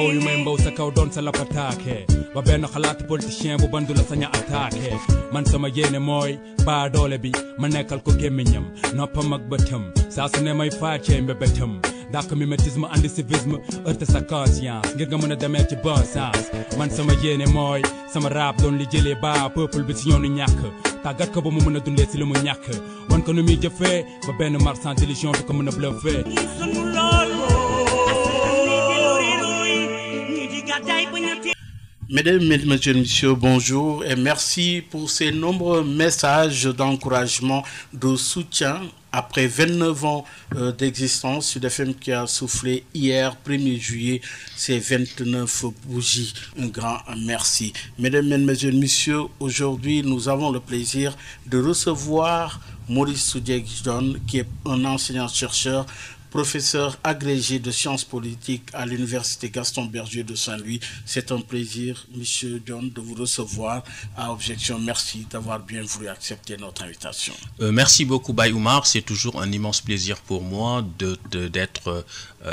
flow yu may mbaw sa kaw doon sa lapataake ba benn xalaat politicien bu bandu la saña attaqué man sama yéene mooy baa doole bi ma nekkal ko gémmiñam noppam ak bëtam saa su ne may faacee mbébétam dàq mimétisme andi civisme heurte sa conscience ngir nga mën a demee ci bon sens man sama yéene mooy sama rap doon li jëlee baa peuple bi si ñoonu ñàkk tàggat ko ba mu mën a dundee si li mu ñàkk wan ko nu muy jëfee ba benn marchand d'illusion du ko mën a bluffé. Mesdames, Mesdemoiselles, Messieurs, bonjour et merci pour ces nombreux messages d'encouragement, de soutien. Après 29 ans d'existence, Sud FM qui a soufflé hier, 1er juillet, ses 29 bougies. Un grand merci. Mesdames, Mesdemoiselles, Messieurs, aujourd'hui, nous avons le plaisir de recevoir Maurice Soudieck-John, qui est un enseignant-chercheur, professeur agrégé de sciences politiques à l'université Gaston Berger de Saint-Louis. C'est un plaisir, Monsieur John, de vous recevoir à Objection. Merci d'avoir bien voulu accepter notre invitation. Merci beaucoup, Baye Oumar. C'est toujours un immense plaisir pour moi d'être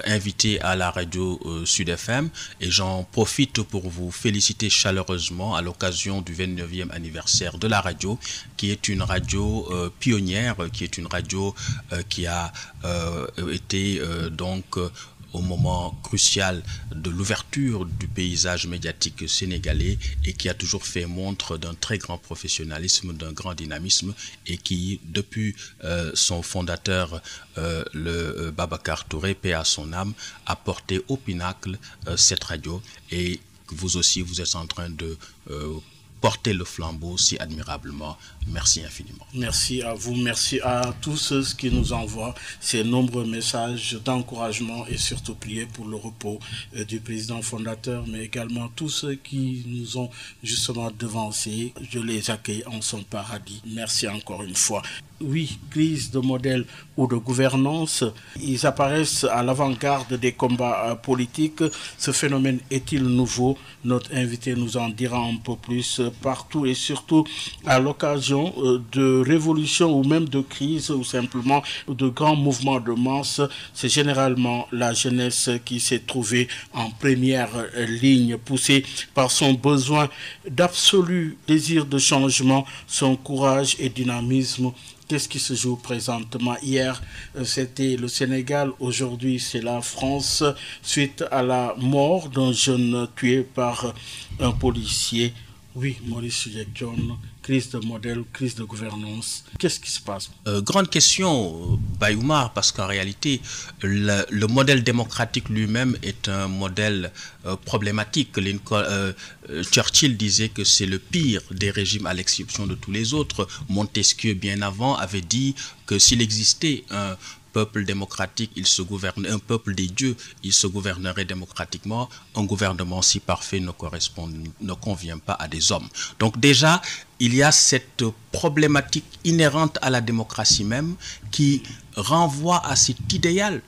invité à la radio Sud FM. Et j'en profite pour vous féliciter chaleureusement à l'occasion du 29e anniversaire de la radio, qui est une radio pionnière, qui est une radio qui a été au moment crucial de l'ouverture du paysage médiatique sénégalais et qui a toujours fait montre d'un très grand professionnalisme, d'un grand dynamisme et qui, depuis son fondateur, le Babacar Touré, paix à son âme, a porté au pinacle cette radio et vous aussi, vous êtes en train de porter le flambeau si admirablement. Merci infiniment. Merci à vous, merci à tous ceux qui nous envoient ces nombreux messages d'encouragement et surtout prier pour le repos du président fondateur, mais également tous ceux qui nous ont justement devancés. Je les accueille en son paradis. Merci encore une fois. Oui, crise de modèle ou de gouvernance, ils apparaissent à l'avant-garde des combats politiques. Ce phénomène est-il nouveau? Notre invité nous en dira un peu plus partout et surtout à l'occasion de révolution ou même de crise ou simplement de grands mouvements de masse. C'est généralement la jeunesse qui s'est trouvée en première ligne, poussée par son besoin d'absolu désir de changement, son courage et dynamisme. Qu'est-ce qui se joue présentement? Hier, c'était le Sénégal. Aujourd'hui, c'est la France, suite à la mort d'un jeune tué par un policier. Oui, Maurice Soudieck-John, crise de modèle, crise de gouvernance. Qu'est-ce qui se passe? Grande question, Baye Oumar, parce qu'en réalité, le modèle démocratique lui-même est un modèle problématique. Churchill disait que c'est le pire des régimes à l'exception de tous les autres. Montesquieu, bien avant, avait dit que s'il existait un peuple démocratique, il se gouverne, un peuple des dieux, il se gouvernerait démocratiquement. Un gouvernement si parfait ne convient pas à des hommes. Donc déjà, il y a cette problématique inhérente à la démocratie même qui renvoie à cet idéal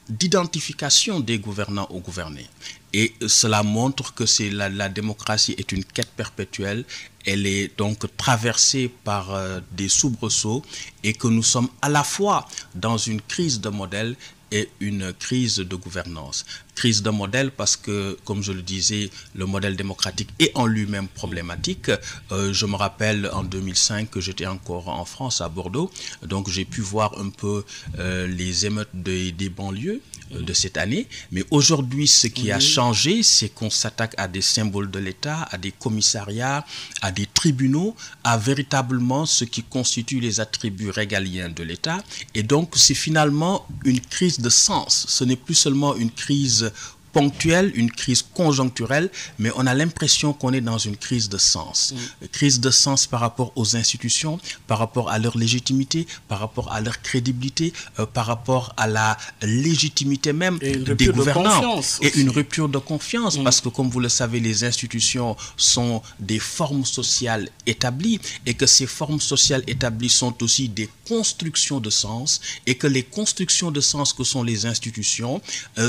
d'identification des gouvernants aux gouvernés. Et cela montre que la démocratie est une quête perpétuelle. Elle est donc traversée par des soubresauts et que nous sommes à la fois dans une crise de modèle et une crise de gouvernance. Crise de modèle parce que, comme je le disais, le modèle démocratique est en lui-même problématique. Je me rappelle en 2005 que j'étais encore en France, à Bordeaux. Donc j'ai pu voir un peu les émeutes des banlieues de cette année. Mais aujourd'hui, ce qui a changé, c'est qu'on s'attaque à des symboles de l'État, à des commissariats, à des tribunaux, à véritablement ce qui constitue les attributs régaliens de l'État. Et donc, c'est finalement une crise de sens. Ce n'est plus seulement une crise ponctuelle, une crise conjoncturelle, mais on a l'impression qu'on est dans une crise de sens. Crise de sens par rapport aux institutions, par rapport à leur légitimité, par rapport à leur crédibilité, par rapport à la légitimité même des gouvernants. Et une rupture de confiance, parce que comme vous le savez, les institutions sont des formes sociales établies, et que ces formes sociales établies sont aussi des constructions de sens, et que les constructions de sens que sont les institutions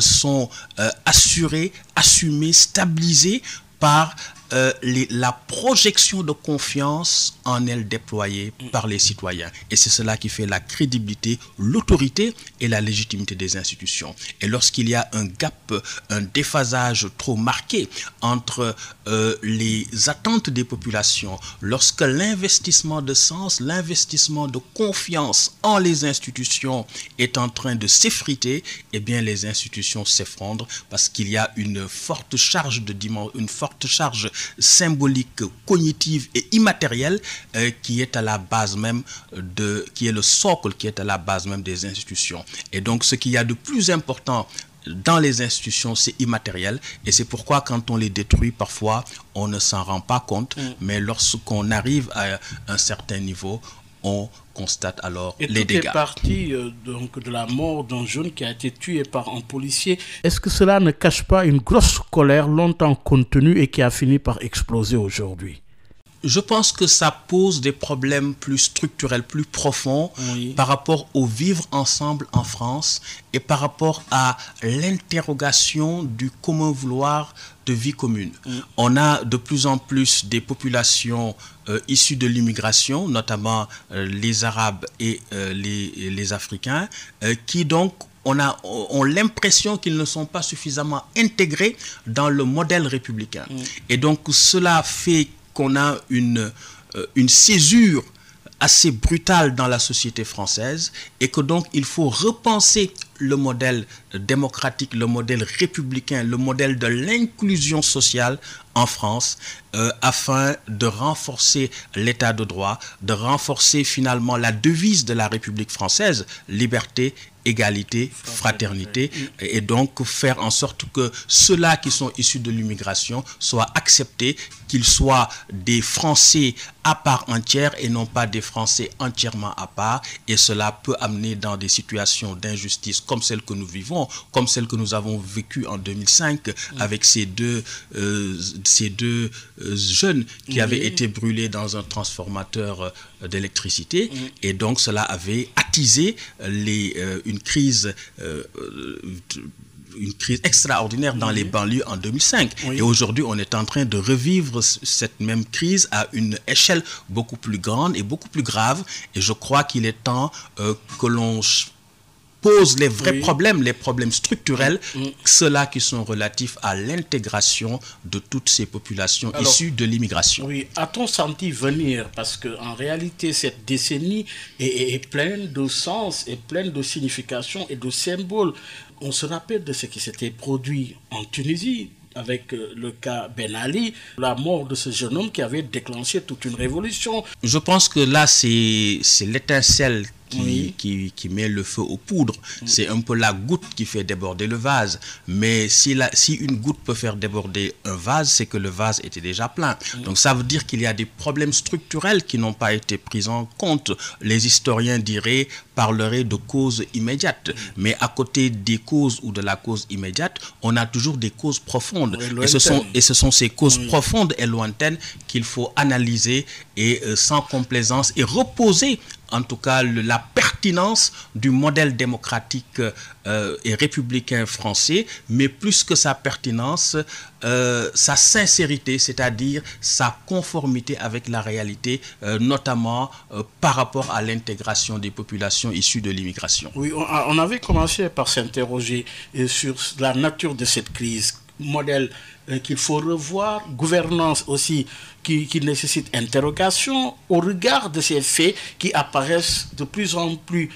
sont assurées, assumées, stabilisées par la projection de confiance en elle déployée par les citoyens. Et c'est cela qui fait la crédibilité, l'autorité et la légitimité des institutions. Et lorsqu'il y a un gap, un déphasage trop marqué entre les attentes des populations, lorsque l'investissement de sens, l'investissement de confiance en les institutions est en train de s'effriter, eh bien les institutions s'effondrent parce qu'il y a une forte charge symbolique, cognitive et immatérielle qui est à la base même qui est le socle, qui est à la base même des institutions. Et donc ce qu'il y a de plus important dans les institutions, c'est immatériel, et c'est pourquoi quand on les détruit, parfois, on ne s'en rend pas compte, mais lorsqu'on arrive à un certain niveau, on constate alors les dégâts. Et tout est parti donc de la mort d'un jeune qui a été tué par un policier. Est-ce que cela ne cache pas une grosse colère longtemps contenue et qui a fini par exploser aujourd'hui? Je pense que ça pose des problèmes plus structurels, plus profonds par rapport au vivre ensemble en France et par rapport à l'interrogation du commun vouloir de vie commune. On a de plus en plus des populations issues de l'immigration, notamment les Arabes et les Africains, qui donc ont l'impression qu'ils ne sont pas suffisamment intégrés dans le modèle républicain. Et donc cela fait qu'on a une césure assez brutale dans la société française et que donc il faut repenser le modèle démocratique, le modèle républicain, le modèle de l'inclusion sociale en France afin de renforcer l'état de droit, de renforcer finalement la devise de la République française, liberté, égalité, fraternité, et donc faire en sorte que ceux-là qui sont issus de l'immigration soient acceptés, qu'ils soient des Français à part entière et non pas des Français entièrement à part, et cela peut amener dans des situations d'injustice comme celle que nous vivons, comme celle que nous avons vécue en 2005 avec ces deux jeunes qui avaient été brûlés dans un transformateur d'électricité, et donc cela avait attisé une crise extraordinaire dans les banlieues en 2005. Et aujourd'hui, on est en train de revivre cette même crise à une échelle beaucoup plus grande et beaucoup plus grave. Et je crois qu'il est temps que l'on pose les vrais problèmes, les problèmes structurels, ceux-là qui sont relatifs à l'intégration de toutes ces populations issues de l'immigration. Oui, a-t-on senti venir, parce qu'en réalité, cette décennie est pleine de sens, est pleine de significations et de symboles. On se rappelle de ce qui s'était produit en Tunisie, avec le cas Ben Ali, la mort de ce jeune homme qui avait déclenché toute une révolution. Je pense que là, c'est l'étincelle qui met le feu aux poudres. C'est un peu la goutte qui fait déborder le vase. Mais si une goutte peut faire déborder un vase, c'est que le vase était déjà plein. Donc ça veut dire qu'il y a des problèmes structurels qui n'ont pas été pris en compte. Les historiens parleraient de causes immédiates. Mais à côté des causes ou de la cause immédiate, on a toujours des causes profondes. Et ce sont ces causes profondes et lointaines qu'il faut analyser et sans complaisance et reposer en tout cas la pertinence du modèle démocratique et républicain français, mais plus que sa pertinence, sa sincérité, c'est-à-dire sa conformité avec la réalité, notamment par rapport à l'intégration des populations issues de l'immigration. Oui, on avait commencé par s'interroger sur la nature de cette crise, modèle qu'il faut revoir, gouvernance aussi qui nécessite interrogation au regard de ces faits qui apparaissent de plus en plus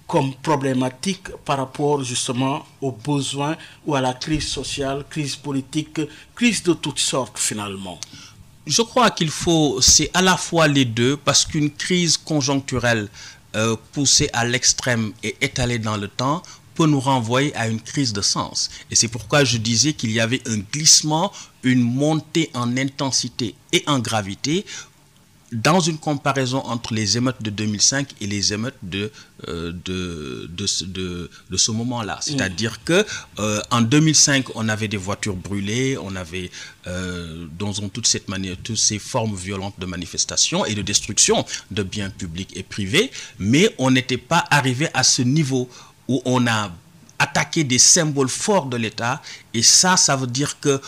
comme problématiques par rapport justement aux besoins ou à la crise sociale, crise politique, crise de toutes sortes finalement. Je crois c'est à la fois les deux, parce qu'une crise conjoncturelle poussée à l'extrême et étalée dans le temps peut nous renvoyer à une crise de sens. Et c'est pourquoi je disais qu'il y avait un glissement, une montée en intensité et en gravité dans une comparaison entre les émeutes de 2005 et les émeutes de ce moment-là. C'est-à-dire que en 2005, on avait des voitures brûlées, on avait toutes ces formes violentes de manifestation et de destruction de biens publics et privés, mais on n'était pas arrivé à ce niveau où on a attaquer des symboles forts de l'État. Et ça veut dire que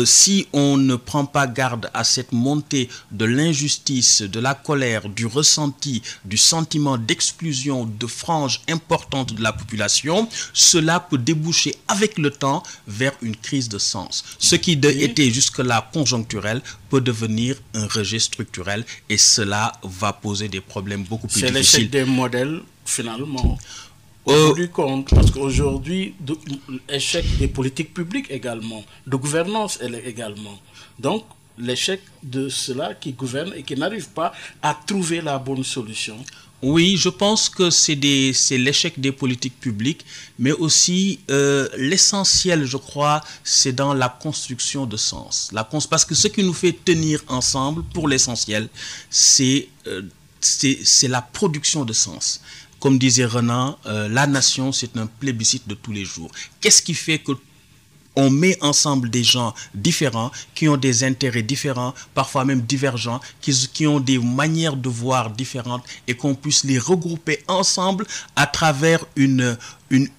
si on ne prend pas garde à cette montée de l'injustice, de la colère, du ressenti, du sentiment d'exclusion de franges importantes de la population, cela peut déboucher avec le temps vers une crise de sens. Ce qui était jusque-là conjoncturel peut devenir un rejet structurel et cela va poser des problèmes beaucoup plus difficiles. C'est l'échec des modèles, finalement. Du compte, parce qu'aujourd'hui, l'échec des politiques publiques également, de gouvernance également. Donc, l'échec de ceux-là qui gouvernent et qui n'arrivent pas à trouver la bonne solution. Oui, je pense que c'est l'échec des politiques publiques, mais aussi l'essentiel, je crois, c'est dans la construction de sens. Parce que ce qui nous fait tenir ensemble, pour l'essentiel, c'est la production de sens. Comme disait Renan, la nation, c'est un plébiscite de tous les jours. Qu'est-ce qui fait que on met ensemble des gens différents, qui ont des intérêts différents, parfois même divergents, qui ont des manières de voir différentes et qu'on puisse les regrouper ensemble à travers une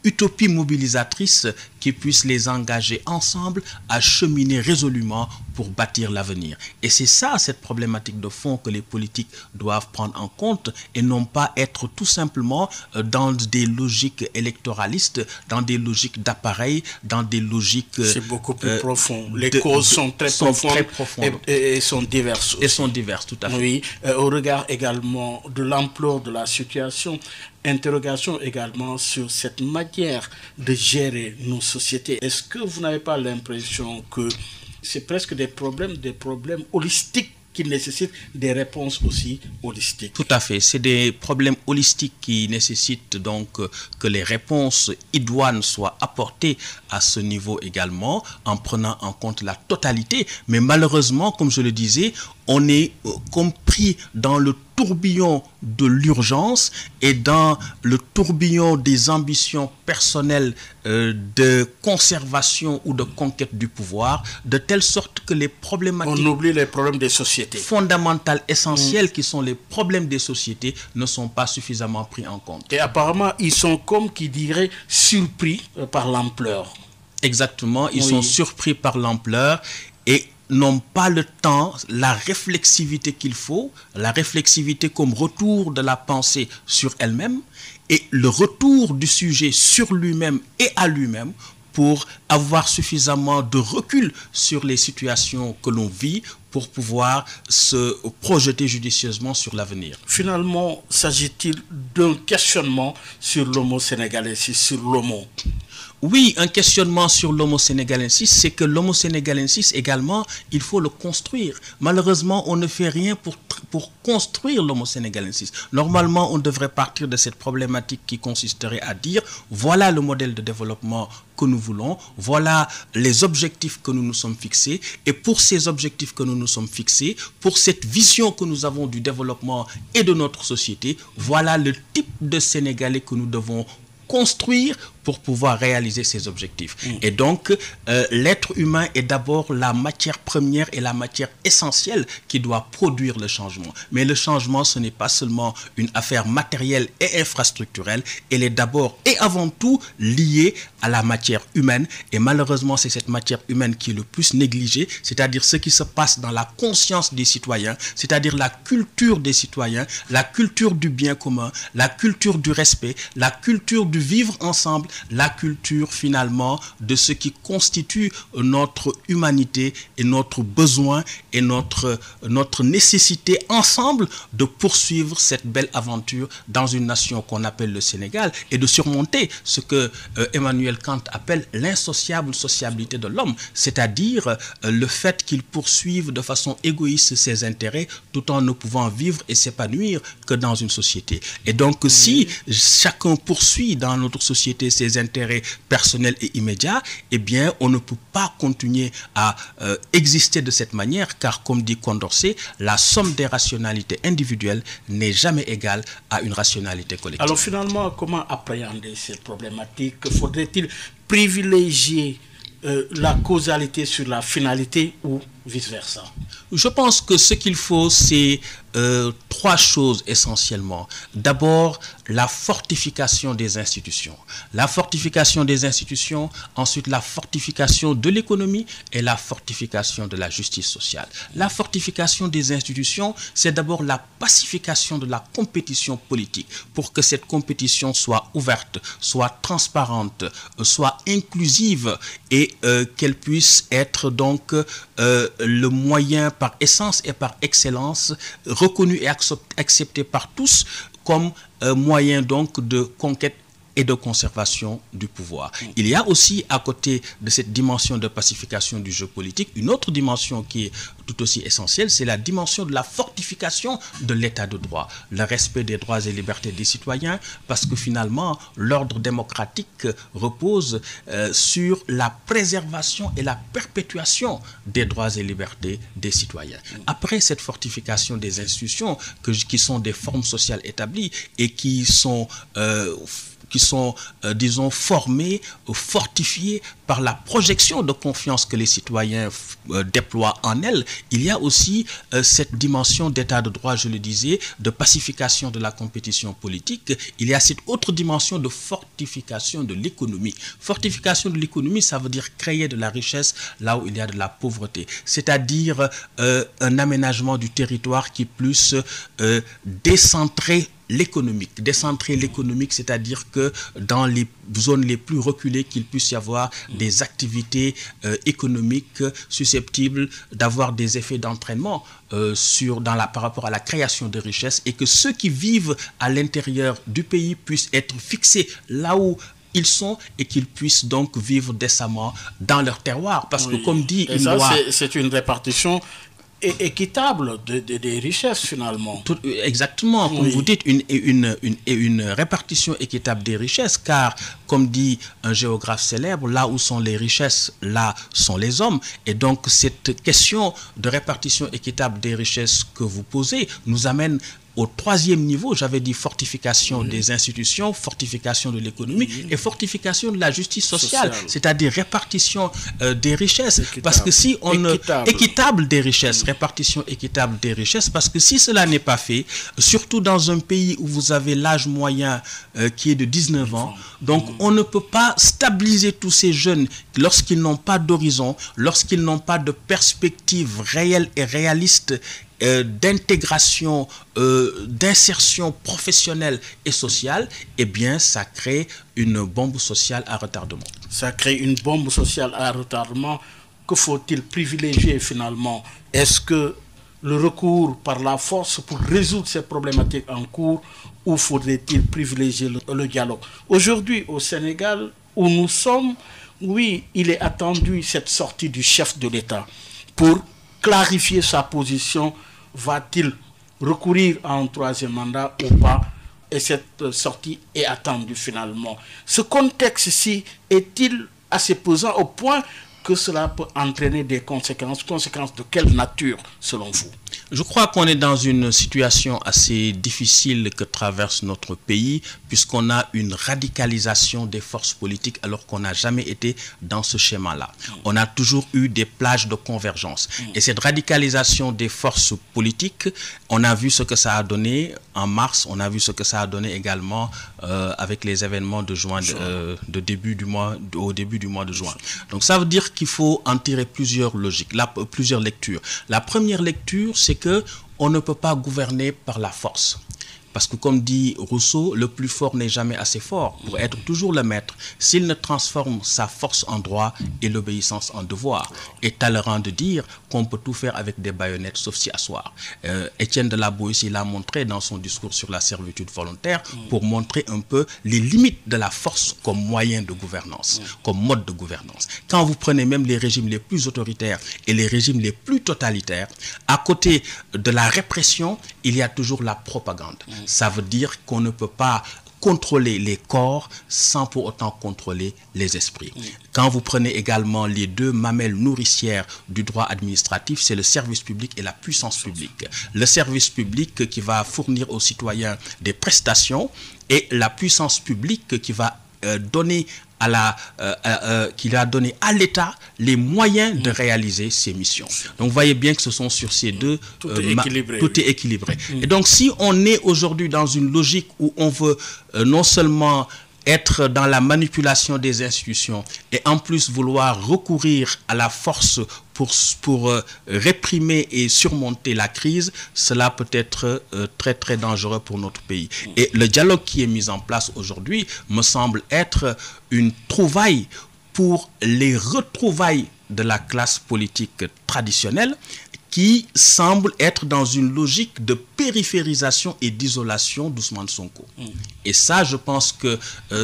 utopie mobilisatrice qui puisse les engager ensemble à cheminer résolument pour bâtir l'avenir. Et c'est ça, cette problématique de fond que les politiques doivent prendre en compte et non pas être tout simplement dans des logiques électoralistes, dans des logiques d'appareil, dans des logiques... C'est beaucoup plus profond. Les causes sont très profondes et sont diverses aussi. Et sont diverses, tout à fait. Oui, au regard également de l'ampleur de la situation, interrogation également sur cette manière de gérer nos sociétés. Est-ce que vous n'avez pas l'impression que c'est presque des problèmes holistiques qui nécessitent des réponses aussi holistiques? Tout à fait. C'est des problèmes holistiques qui nécessitent donc que les réponses idoines soient apportées à ce niveau également, en prenant en compte la totalité. Mais malheureusement, comme je le disais, on est compris dans le tourbillon de l'urgence et dans le tourbillon des ambitions personnelles de conservation ou de conquête du pouvoir, de telle sorte que les problématiques... On oublie les problèmes des sociétés. Fondamentales, essentielles, qui sont les problèmes des sociétés, ne sont pas suffisamment pris en compte. Et apparemment, ils sont comme qui dirait surpris par l'ampleur. Exactement, ils sont surpris par l'ampleur et n'ont pas le temps, la réflexivité qu'il faut, la réflexivité comme retour de la pensée sur elle-même et le retour du sujet sur lui-même et à lui-même pour avoir suffisamment de recul sur les situations que l'on vit pour pouvoir se projeter judicieusement sur l'avenir. Finalement, s'agit-il d'un questionnement sur l'homo sénégalensis, sur l'homo? Oui, un questionnement sur l'homo sénégalensis, c'est que l'homo sénégalensis également, il faut le construire. Malheureusement, on ne fait rien pour construire l'homo sénégalensis. Normalement, on devrait partir de cette problématique qui consisterait à dire, voilà le modèle de développement que nous voulons, voilà les objectifs que nous nous sommes fixés, et pour ces objectifs que nous nous sommes fixés, pour cette vision que nous avons du développement et de notre société, voilà le type de Sénégalais que nous devons construire pour pouvoir réaliser ces objectifs. Et donc, l'être humain est d'abord la matière première et la matière essentielle qui doit produire le changement. Mais le changement, ce n'est pas seulement une affaire matérielle et infrastructurelle, elle est d'abord et avant tout liée à la matière humaine. Et malheureusement, c'est cette matière humaine qui est le plus négligée, c'est-à-dire ce qui se passe dans la conscience des citoyens, c'est-à-dire la culture des citoyens, la culture du bien commun, la culture du respect, la culture du vivre ensemble, la culture finalement de ce qui constitue notre humanité et notre besoin et notre nécessité ensemble de poursuivre cette belle aventure dans une nation qu'on appelle le Sénégal et de surmonter ce que Emmanuel Kant appelle l'insociable sociabilité de l'homme, c'est-à-dire le fait qu'il poursuive de façon égoïste ses intérêts tout en ne pouvant vivre et s'épanouir que dans une société. Et donc si chacun poursuit dans notre société ses intérêts personnels et immédiats, eh bien, on ne peut pas continuer à exister de cette manière, car comme dit Condorcet, la somme des rationalités individuelles n'est jamais égale à une rationalité collective. Alors finalement, comment appréhender cette problématique? Faudrait-il privilégier la causalité sur la finalité ou vice-versa? Je pense que ce qu'il faut, c'est trois choses essentiellement. D'abord, la fortification des institutions. La fortification des institutions, ensuite la fortification de l'économie et la fortification de la justice sociale. La fortification des institutions, c'est d'abord la pacification de la compétition politique pour que cette compétition soit ouverte, soit transparente, soit inclusive et qu'elle puisse être donc le moyen par essence et par excellence reconnu et accepté par tous comme moyen donc de conquête et de conservation du pouvoir. Il y a aussi, à côté de cette dimension de pacification du jeu politique, une autre dimension qui est tout aussi essentielle, c'est la dimension de la fortification de l'état de droit, le respect des droits et libertés des citoyens, parce que finalement, l'ordre démocratique repose sur la préservation et la perpétuation des droits et libertés des citoyens. Après cette fortification des institutions, qui sont des formes sociales établies et qui sont disons, formés, fortifiés par la projection de confiance que les citoyens déploient en elles, il y a aussi cette dimension d'état de droit, je le disais, de pacification de la compétition politique. Il y a cette autre dimension de fortification de l'économie. Fortification de l'économie, ça veut dire créer de la richesse là où il y a de la pauvreté, c'est-à-dire un aménagement du territoire qui puisse décentrer l'économique, c'est-à-dire que dans les zones les plus reculées, qu'il puisse y avoir des activités économiques susceptibles d'avoir des effets d'entraînement par rapport à la création de richesses, et que ceux qui vivent à l'intérieur du pays puissent être fixés là où ils sont et qu'ils puissent donc vivre décemment dans leur terroir. Parce que comme dit une loi... C'est une répartition équitable des richesses finalement. Exactement, comme vous dites, une répartition équitable des richesses, car comme dit un géographe célèbre, là où sont les richesses, là sont les hommes. Et donc cette question de répartition équitable des richesses que vous posez nous amène au troisième niveau. J'avais dit fortification des institutions, fortification de l'économie et fortification de la justice sociale. C'est-à-dire répartition des richesses. Parce que si on équitable des richesses, répartition équitable des richesses, parce que si cela n'est pas fait, surtout dans un pays où vous avez l'âge moyen qui est de 19 ans, donc on ne peut pas stabiliser tous ces jeunes lorsqu'ils n'ont pas d'horizon, lorsqu'ils n'ont pas de perspective réelle et réaliste d'intégration, d'insertion professionnelle et sociale, eh bien ça crée une bombe sociale à retardement. Ça crée une bombe sociale à retardement. Que faut-il privilégier finalement? Est-ce que le recours par la force pour résoudre ces problématiques en cours, ou faudrait-il privilégier le dialogue? Aujourd'hui au Sénégal où nous sommes, oui, il est attendu cette sortie du chef de l'État pour clarifier sa position. Va-t-il recourir à un troisième mandat ou pas? Et cette sortie est attendue finalement. Ce contexte-ci est-il assez pesant au point que cela peut entraîner des conséquences? Conséquences de quelle nature selon vous? Je crois qu'on est dans une situation assez difficile que traverse notre pays, puisqu'on a une radicalisation des forces politiques alors qu'on n'a jamais été dans ce schéma-là. On a toujours eu des plages de convergence. Et cette radicalisation des forces politiques, on a vu ce que ça a donné en mars, on a vu ce que ça a donné également avec les événements de juin, au début du mois de juin. Donc ça veut dire qu'il faut en tirer plusieurs logiques, plusieurs lectures. La première lecture, c'est que on ne peut pas gouverner par la force. Parce que comme dit Rousseau, le plus fort n'est jamais assez fort pour être toujours le maître s'il ne transforme sa force en droit et l'obéissance en devoir. Et Talleyrand de dire qu'on peut tout faire avec des baïonnettes sauf s'y asseoir. Étienne de la Boétie l'a montré dans son discours sur la servitude volontaire pour montrer un peu les limites de la force comme moyen de gouvernance, comme mode de gouvernance. Quand vous prenez même les régimes les plus autoritaires et les régimes les plus totalitaires, à côté de la répression, il y a toujours la propagande. Ça veut dire qu'on ne peut pas contrôler les corps sans pour autant contrôler les esprits. Quand vous prenez également les deux mamelles nourricières du droit administratif, c'est le service public et la puissance publique. Le service public qui va fournir aux citoyens des prestations et la puissance publique qui va donner qu'il a donné à l'État les moyens de réaliser ses missions. Donc vous voyez bien que ce sont sur ces deux... Tout est équilibré. Tout est équilibré. Et donc si on est aujourd'hui dans une logique où on veut non seulement être dans la manipulation des institutions et en plus vouloir recourir à la force pour réprimer et surmonter la crise, cela peut être très très dangereux pour notre pays. Et le dialogue qui est mis en place aujourd'hui me semble être une trouvaille pour les retrouvailles de la classe politique traditionnelle qui semble être dans une logique de périphérisation et d'isolation d'Ousmane Sonko. Et ça, je pense que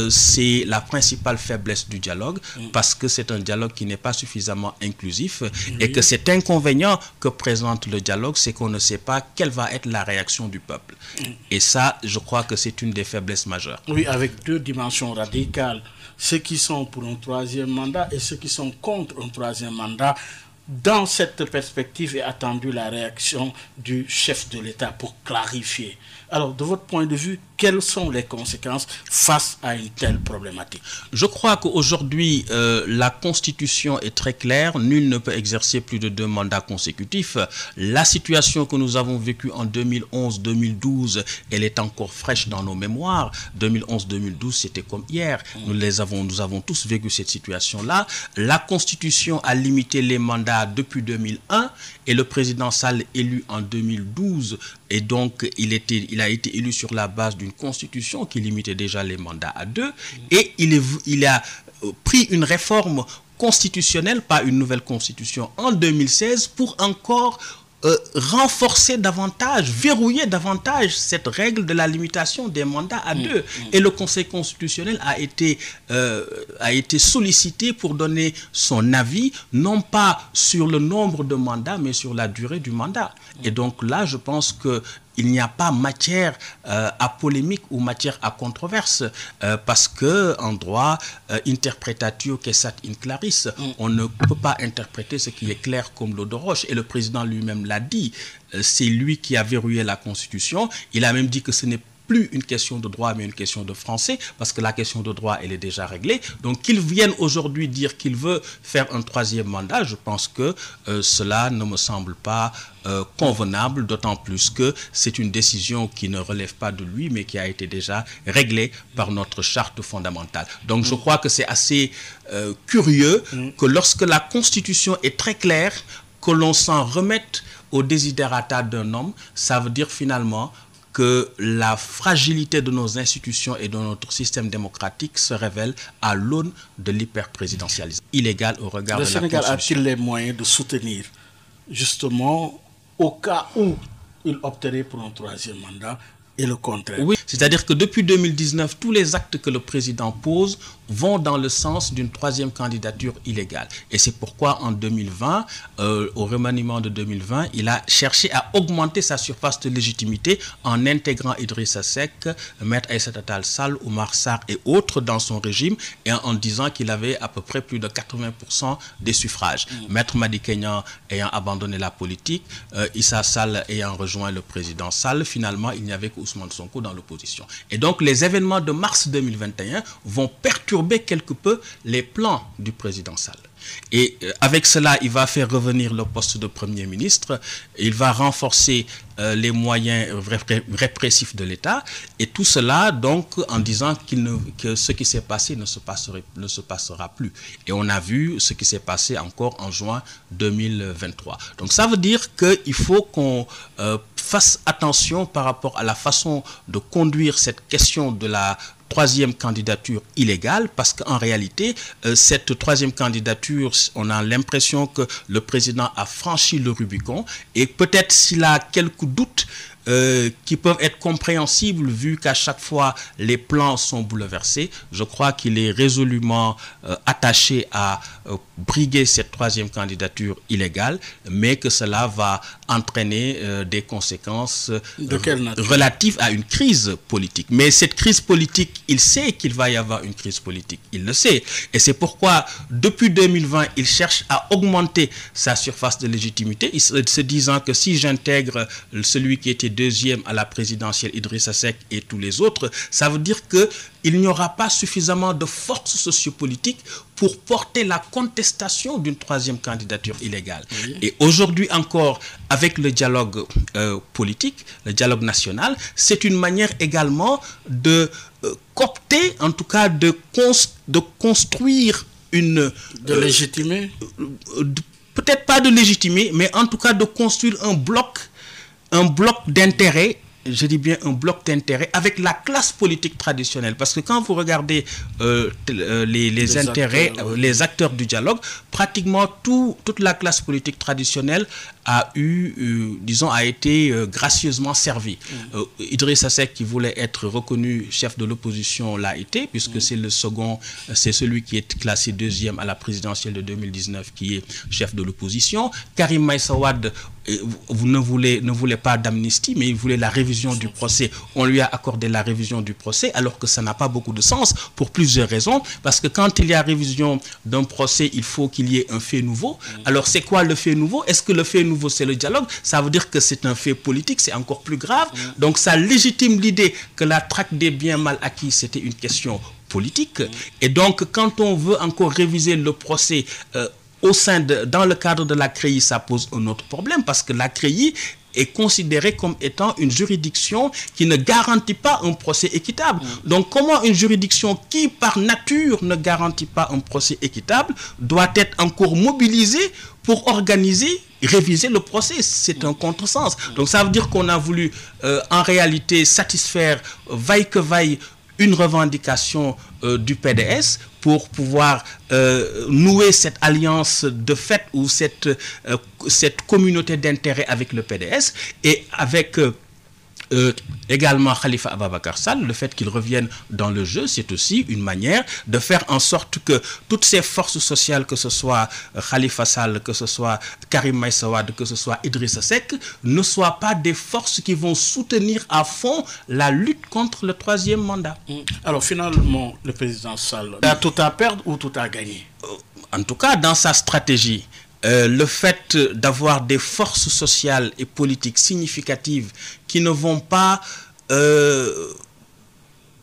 c'est la principale faiblesse du dialogue, parce que c'est un dialogue qui n'est pas suffisamment inclusif, et que cet inconvénient que présente le dialogue, c'est qu'on ne sait pas quelle va être la réaction du peuple. Et ça, je crois que c'est une des faiblesses majeures. Oui, avec deux dimensions radicales. Ceux qui sont pour un troisième mandat et ceux qui sont contre un troisième mandat. Dans cette perspective est attendue la réaction du chef de l'État pour clarifier. Alors, de votre point de vue, quelles sont les conséquences face à une telle problématique? Je crois qu'aujourd'hui, la Constitution est très claire. Nul ne peut exercer plus de 2 mandats consécutifs. La situation que nous avons vécue en 2011-2012, elle est encore fraîche dans nos mémoires. 2011-2012, c'était comme hier. Nous avons tous vécu cette situation-là. La Constitution a limité les mandats depuis 2001 et le président Sall élu en 2012. Et donc, il a été élu sur la base d'une constitution qui limitait déjà les mandats à 2. Et il a pris une réforme constitutionnelle, pas une nouvelle constitution, en 2016 pour encore renforcer davantage, verrouiller davantage cette règle de la limitation des mandats à 2. Et le Conseil constitutionnel a été sollicité pour donner son avis, non pas sur le nombre de mandats, mais sur la durée du mandat. Et donc là, je pense que il n'y a pas matière à polémique ou matière à controverse, parce que en droit, interpretatio quaesat in claris, on ne peut pas interpréter ce qui est clair comme l'eau de roche. Et le président lui-même l'a dit, c'est lui qui a verrouillé la Constitution. Il a même dit que ce n'est plus une question de droit, mais une question de français, parce que la question de droit, elle est déjà réglée. Donc qu'il vienne aujourd'hui dire qu'il veut faire un troisième mandat, je pense que cela ne me semble pas convenable, d'autant plus que c'est une décision qui ne relève pas de lui, mais qui a été déjà réglée par notre charte fondamentale. Donc je crois que c'est assez curieux que lorsque la Constitution est très claire, que l'on s'en remette au desiderata d'un homme, ça veut dire finalement que la fragilité de nos institutions et de notre système démocratique se révèle à l'aune de l'hyperprésidentialisme illégal au regard de la Constitution. Le Sénégal a-t-il les moyens de soutenir, justement, au cas où il opterait pour un troisième mandat et le contraire? Oui, c'est-à-dire que depuis 2019, tous les actes que le président pose vont dans le sens d'une troisième candidature illégale. Et c'est pourquoi en 2020, au remaniement de 2020, il a cherché à augmenter sa surface de légitimité en intégrant Idrissa Seck, Maître Aïssata Tall Sall, Oumar Sarr et autres dans son régime, et en disant qu'il avait à peu près plus de 80% des suffrages. Maître Madické Niang ayant abandonné la politique, Issa Sall ayant rejoint le président Sall, finalement il n'y avait qu'Ousmane Sonko dans l'opposition. Et donc les événements de mars 2021 vont perturber quelque peu les plans du président Sall. Et avec cela, il va faire revenir le poste de Premier ministre, il va renforcer les moyens répressifs de l'État, et tout cela donc en disant que ce qui s'est passé ne se passera plus. Et on a vu ce qui s'est passé encore en juin 2023. Donc ça veut dire qu'il faut qu'on fasse attention par rapport à la façon de conduire cette question de la troisième candidature illégale, parce qu'en réalité, cette troisième candidature, on a l'impression que le président a franchi le Rubicon, et peut-être s'il a quelques doutes qui peuvent être compréhensibles vu qu'à chaque fois les plans sont bouleversés, je crois qu'il est résolument attaché à briguer cette troisième candidature illégale, mais que cela va entraîner des conséquences relatives à une crise politique. Mais cette crise politique, il sait qu'il va y avoir une crise politique, il le sait. Et c'est pourquoi, depuis 2020, il cherche à augmenter sa surface de légitimité, se disant que si j'intègre celui qui était deuxième à la présidentielle, Idrissa Seck et tous les autres, ça veut dire qu'il n'y aura pas suffisamment de force sociopolitique pour porter la contestation d'une troisième candidature illégale. Oui. Et aujourd'hui encore, avec le dialogue politique, le dialogue national, c'est une manière également de coopter, en tout cas de construire une... De légitimer peut-être pas de légitimer, mais en tout cas de construire un bloc d'intérêt, je dis bien un bloc d'intérêt avec la classe politique traditionnelle. Parce que quand vous regardez les intérêts, acteurs, les acteurs du dialogue, pratiquement toute la classe politique traditionnelle a été gracieusement servie. Idrissa Seck, qui voulait être reconnu chef de l'opposition, l'a été, puisque c'est celui qui est classé deuxième à la présidentielle de 2019 qui est chef de l'opposition. Karim Meïssa Wade ne voulait pas d'amnistie, mais il voulait la révision du procès. On lui a accordé la révision du procès, alors que ça n'a pas beaucoup de sens pour plusieurs raisons. Parce que quand il y a révision d'un procès, il faut qu'il y ait un fait nouveau. Alors c'est quoi le fait nouveau? Est-ce que le fait nouveau, c'est le dialogue? Ça veut dire que c'est un fait politique, c'est encore plus grave. Donc ça légitime l'idée que la traque des biens mal acquis, c'était une question politique. Et donc quand on veut encore réviser le procès dans le cadre de la CREI, ça pose un autre problème, parce que la CREI est considérée comme étant une juridiction qui ne garantit pas un procès équitable. Donc comment une juridiction qui par nature ne garantit pas un procès équitable doit être encore mobilisée pour organiser, réviser le procès? C'est un contresens. Donc ça veut dire qu'on a voulu en réalité satisfaire vaille que vaille une revendication du PDS pour pouvoir nouer cette alliance de fait ou cette communauté d'intérêt avec le PDS, et avec également Khalifa Ababacar Sall, le fait qu'il revienne dans le jeu, c'est aussi une manière de faire en sorte que toutes ces forces sociales, que ce soit Khalifa Sall, que ce soit Karim Meïssa Wade, que ce soit Idrissa Seck, ne soient pas des forces qui vont soutenir à fond la lutte contre le troisième mandat. Alors finalement, le président Sall a tout à perdre ou tout à gagner? En tout cas, dans sa stratégie, le fait d'avoir des forces sociales et politiques significatives qui ne vont pas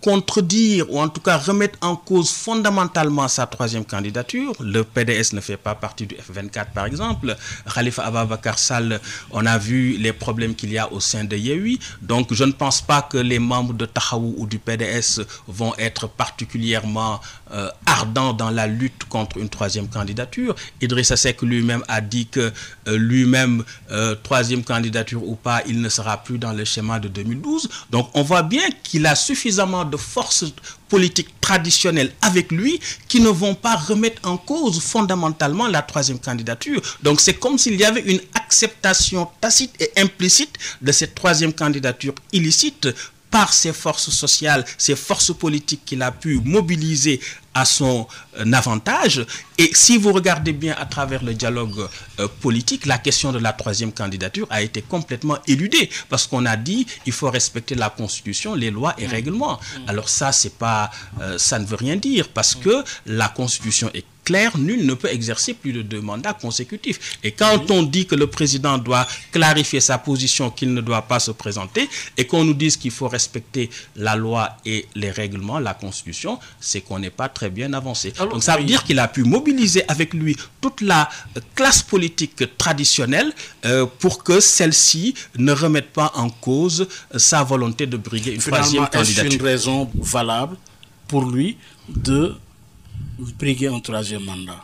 contredire ou en tout cas remettre en cause fondamentalement sa troisième candidature. Le PDS ne fait pas partie du F24 par exemple. Khalifa Ababacar Sall, on a vu les problèmes qu'il y a au sein de Yewwi. Donc je ne pense pas que les membres de Taxawu ou du PDS vont être particulièrement ardents dans la lutte contre une troisième candidature. Idrissa Seck lui-même a dit que troisième candidature ou pas, il ne sera plus dans le schéma de 2012. Donc on voit bien qu'il a suffisamment de forces politiques traditionnelles avec lui qui ne vont pas remettre en cause fondamentalement la troisième candidature. Donc c'est comme s'il y avait une acceptation tacite et implicite de cette troisième candidature illicite par ces forces sociales, ces forces politiques qu'il a pu mobiliser à son avantage. Et si vous regardez bien à travers le dialogue politique, la question de la troisième candidature a été complètement éludée, parce qu'on a dit il faut respecter la Constitution, les lois et règlements. Alors ça, c'est pas, ça ne veut rien dire, parce que la Constitution est claire, nul ne peut exercer plus de 2 mandats consécutifs. Et quand on dit que le président doit clarifier sa position, qu'il ne doit pas se présenter, et qu'on nous dise qu'il faut respecter la loi et les règlements, la Constitution, c'est qu'on n'est pas très bien avancé. Alors, donc ça veut dire qu'il a pu mobiliser avec lui toute la classe politique traditionnelle pour que celle-ci ne remette pas en cause sa volonté de briguer une troisième candidature. Est-ce une raison valable pour lui de briguer un troisième mandat?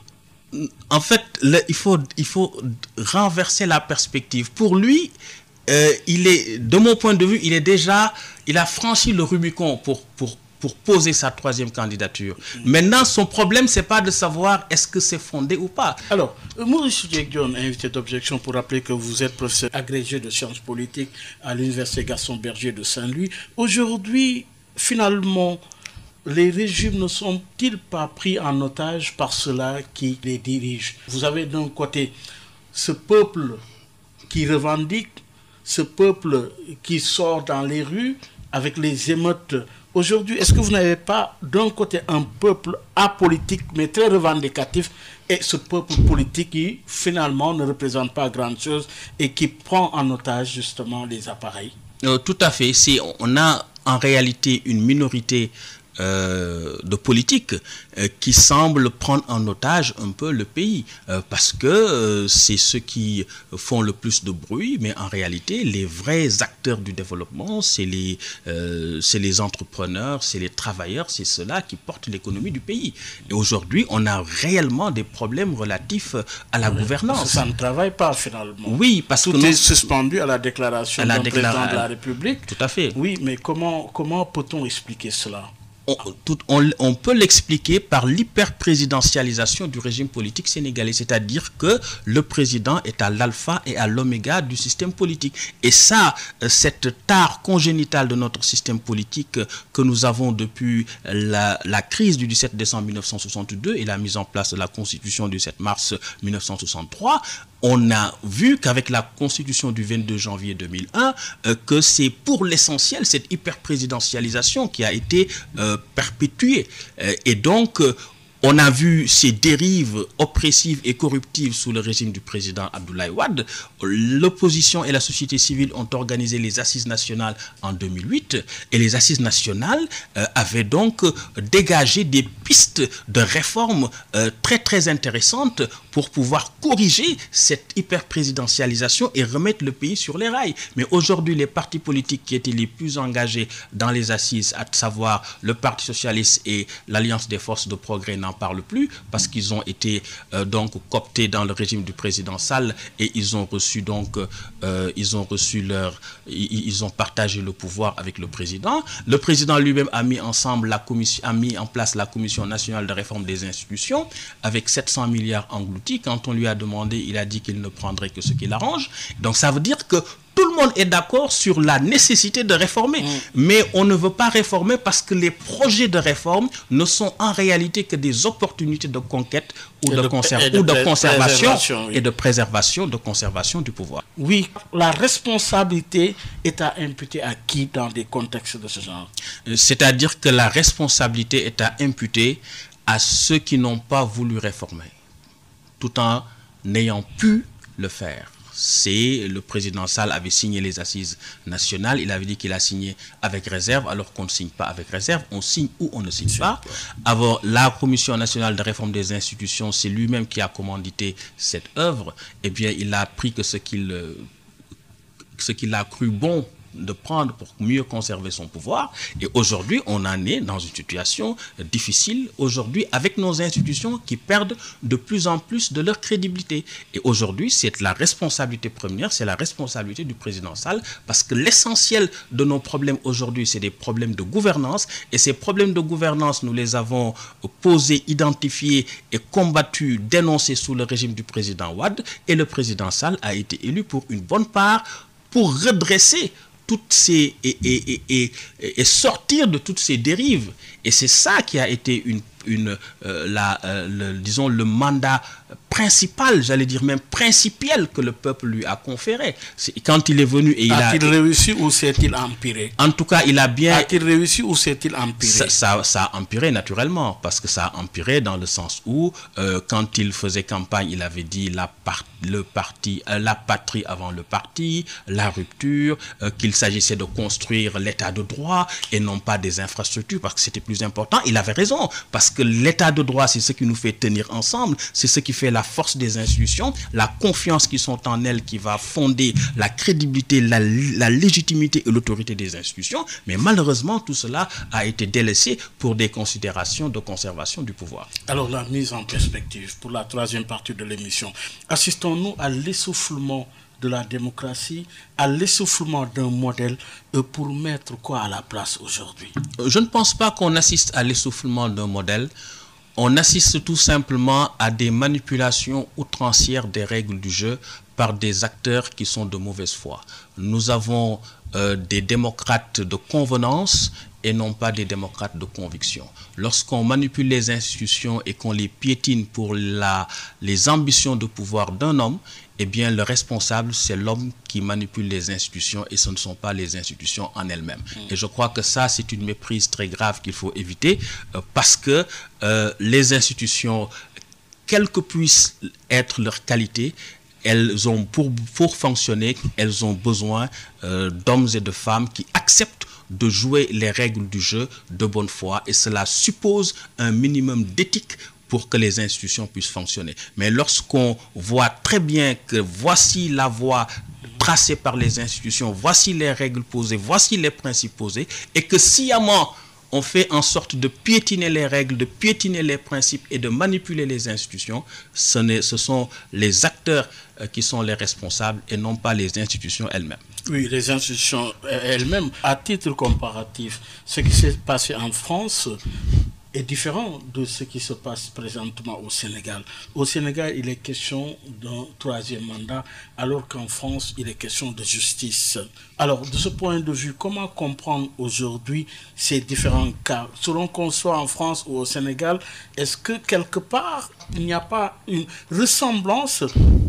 En fait, il faut renverser la perspective. Pour lui, de mon point de vue, il a franchi le Rubicon pour poser sa troisième candidature. Maintenant, son problème, c'est pas de savoir est-ce que c'est fondé ou pas. Alors, Maurice Soudieck-Dione, invité d'objection, pour rappeler que vous êtes professeur agrégé de sciences politiques à l'université Gaston Berger de Saint-Louis. Aujourd'hui, finalement, les régimes ne sont-ils pas pris en otage par ceux-là qui les dirigent? Vous avez d'un côté ce peuple qui revendique, ce peuple qui sort dans les rues avec les émeutes. Aujourd'hui, est-ce que vous n'avez pas d'un côté un peuple apolitique mais très revendicatif, et ce peuple politique qui finalement ne représente pas grand chose et qui prend en otage justement les appareils? Tout à fait. On a en réalité une minorité de politique qui semble prendre en otage un peu le pays parce que c'est ceux qui font le plus de bruit, mais en réalité les vrais acteurs du développement c'est les entrepreneurs, c'est les travailleurs, c'est ceux-là qui portent l'économie du pays. Et aujourd'hui on a réellement des problèmes relatifs à la gouvernance. Parce que ça ne travaille pas finalement. Oui, parce que tout est suspendu à la déclaration du président de la République. Tout à fait. Oui, mais comment peut-on expliquer cela? On peut l'expliquer par l'hyperprésidentialisation du régime politique sénégalais, c'est-à-dire que le président est à l'alpha et à l'oméga du système politique. Et ça, cette tare congénitale de notre système politique que nous avons depuis la crise du 17 décembre 1962 et la mise en place de la Constitution du 7 mars 1963, on a vu qu'avec la Constitution du 22 janvier 2001, que c'est pour l'essentiel cette hyperprésidentialisation qui a été perpétuée. Et donc, on a vu ces dérives oppressives et corruptives sous le régime du président Abdoulaye Wade. L'opposition et la société civile ont organisé les Assises nationales en 2008 et les Assises nationales avaient donc dégagé des pistes de réforme très très intéressantes pour pouvoir corriger cette hyperprésidentialisation et remettre le pays sur les rails. Mais aujourd'hui, les partis politiques qui étaient les plus engagés dans les assises, à savoir le Parti socialiste et l'Alliance des forces de progrès, n'en parlent plus parce qu'ils ont été donc cooptés dans le régime du président Sall et ils ont reçu donc ils ont partagé le pouvoir avec le président. Le président lui-même a mis en place la Commission nationale de réforme des institutions avec 700 milliards engloutis. Quand on lui a demandé, il a dit qu'il ne prendrait que ce qui l'arrange. Donc ça veut dire que tout le monde est d'accord sur la nécessité de réformer. Mais on ne veut pas réformer parce que les projets de réforme ne sont en réalité que des opportunités de conquête ou de conservation et de préservation, de conservation du pouvoir. Oui, la responsabilité est à imputer à qui dans des contextes de ce genre? C'est-à-dire que la responsabilité est à imputer à ceux qui n'ont pas voulu réformer, tout en n'ayant pu le faire. C'est le président Sall avait signé les assises nationales, il avait dit qu'il a signé avec réserve, alors qu'on ne signe pas avec réserve, on signe ou on ne signe pas. Alors la Commission nationale de réforme des institutions, c'est lui-même qui a commandité cette œuvre, eh bien il a pris que ce qu'il a cru bon de prendre pour mieux conserver son pouvoir. Et aujourd'hui, on en est dans une situation difficile, aujourd'hui, avec nos institutions qui perdent de plus en plus de leur crédibilité. Et aujourd'hui, c'est la responsabilité première, c'est la responsabilité du président Sall, parce que l'essentiel de nos problèmes aujourd'hui, c'est des problèmes de gouvernance. Et ces problèmes de gouvernance, nous les avons posés, identifiés et combattus, dénoncés sous le régime du président Wade. Et le président Sall a été élu pour une bonne part pour redresser toutes ces et sortir de toutes ces dérives. Et c'est ça qui a été disons le mandat principal, j'allais dire même principiel que le peuple lui a conféré. Quand il est venu et a-t-il réussi ou s'est-il empiré? En tout cas, il a bien... A-t-il réussi ou s'est-il empiré? Ça a empiré naturellement, parce que ça a empiré dans le sens où, quand il faisait campagne, il avait dit la patrie avant le parti, la rupture, qu'il s'agissait de construire l'état de droit et non pas des infrastructures, parce que c'était plus important. Il avait raison, parce que l'état de droit, c'est ce qui nous fait tenir ensemble, c'est ce qui fait la force des institutions, la confiance qui sont en elles qui va fonder la crédibilité, la légitimité et l'autorité des institutions. Mais malheureusement, tout cela a été délaissé pour des considérations de conservation du pouvoir. Alors la mise en perspective pour la troisième partie de l'émission. Assistons-nous à l'essoufflement de la démocratie, à l'essoufflement d'un modèle pour mettre quoi à la place aujourd'hui? Je ne pense pas qu'on assiste à l'essoufflement d'un modèle. On assiste tout simplement à des manipulations outrancières des règles du jeu par des acteurs qui sont de mauvaise foi. Nous avons des démocrates de convenance et non pas des démocrates de conviction. Lorsqu'on manipule les institutions et qu'on les piétine pour les ambitions de pouvoir d'un homme, eh bien le responsable, c'est l'homme qui manipule les institutions et ce ne sont pas les institutions en elles-mêmes. Et je crois que ça, c'est une méprise très grave qu'il faut éviter parce que les institutions, quelle que puisse être leur qualité, elles ont, pour fonctionner, elles ont besoin d'hommes et de femmes qui acceptent de jouer les règles du jeu de bonne foi, et cela suppose un minimum d'éthique pour que les institutions puissent fonctionner. Mais lorsqu'on voit très bien que voici la voie tracée par les institutions, voici les règles posées, voici les principes posés, et que sciemment on fait en sorte de piétiner les règles, de piétiner les principes et de manipuler les institutions, ce sont les acteurs qui sont les responsables et non pas les institutions elles-mêmes. Oui, les institutions elles-mêmes. À titre comparatif, ce qui s'est passé en France est différent de ce qui se passe présentement au Sénégal. Au Sénégal, il est question d'un troisième mandat, alors qu'en France, il est question de justice. Alors, de ce point de vue, comment comprendre aujourd'hui ces différents cas? Selon qu'on soit en France ou au Sénégal, est-ce que quelque part, il n'y a pas une ressemblance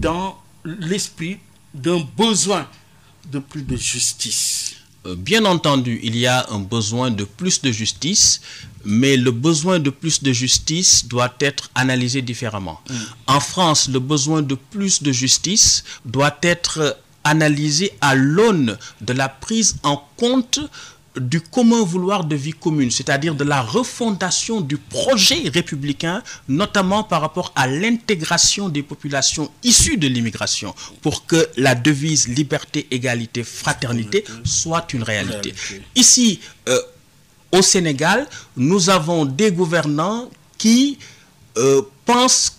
dans l'esprit d'un besoin de plus de justice? Bien entendu, il y a un besoin de plus de justice, mais le besoin de plus de justice doit être analysé différemment. En France, le besoin de plus de justice doit être analysé à l'aune de la prise en compte du commun vouloir de vie commune, c'est-à-dire de la refondation du projet républicain, notamment par rapport à l'intégration des populations issues de l'immigration, pour que la devise liberté, égalité, fraternité soit une réalité. Ici, au Sénégal, nous avons des gouvernants qui pensent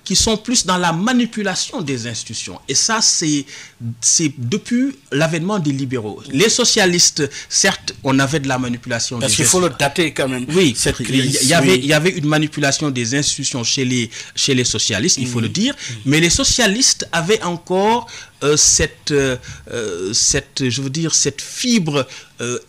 qui sont plus dans la manipulation des institutions. Et ça, c'est depuis l'avènement des libéraux. Les socialistes, certes, on avait de la manipulation des institutions. Parce qu'il faut le dater quand même. Oui, cette crise. Il y avait une manipulation des institutions chez les socialistes, il faut le dire. Mais les socialistes avaient encore cette fibre